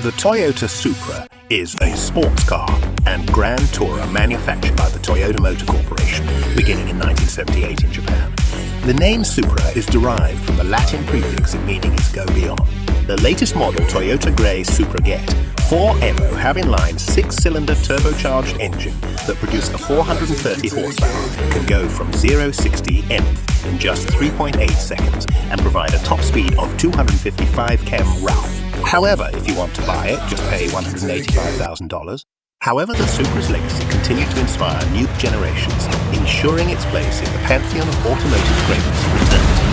The Toyota Supra is a sports car and Grand Tourer manufactured by the Toyota Motor Corporation, beginning in 1978 in Japan. The name Supra is derived from the Latin prefix meaning is go beyond. The latest model Toyota Grey Supra Get 4MO have in line 6-cylinder turbocharged engine that produce a 430 horsepower, can go from 0-60 nth in just 3.8 seconds and provide a top speed of 255 km RAW. However, if you want to buy it, just pay $185,000. However, the Supra's legacy continued to inspire new generations, ensuring its place in the pantheon of automotive greatness.